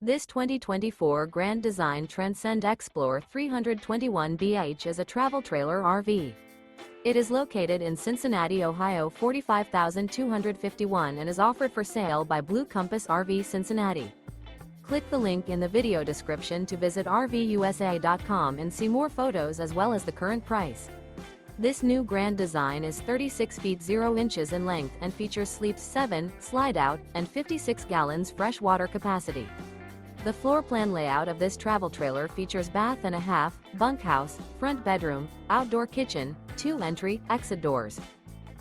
This 2024 Grand Design Transcend Xplor 321BH is a travel trailer RV. It is located in Cincinnati, Ohio 45251 and is offered for sale by Blue Compass RV Cincinnati. Click the link in the video description to visit RVUSA.com and see more photos as well as the current price. This new Grand Design is 36 feet 0 inches in length and features sleeps 7, slide-out, and 56 gallons fresh water capacity. The floor plan layout of this travel trailer features bath and a half, bunkhouse, front bedroom, outdoor kitchen, 2 entry, exit doors.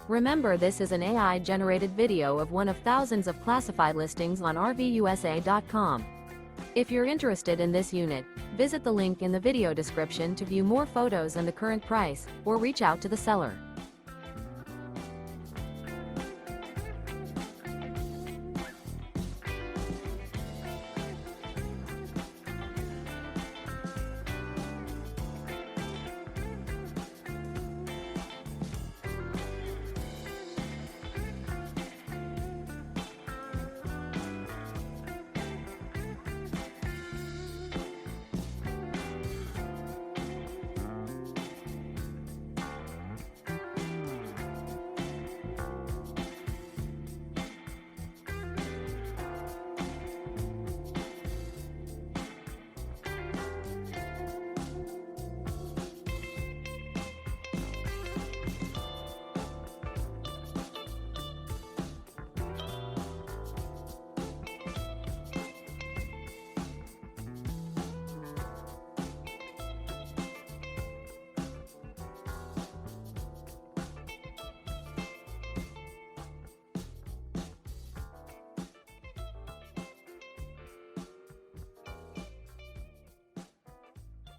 Remember, this is an AI-generated video of one of thousands of classified listings on RVUSA.com. If you're interested in this unit, visit the link in the video description to view more photos and the current price, or reach out to the seller.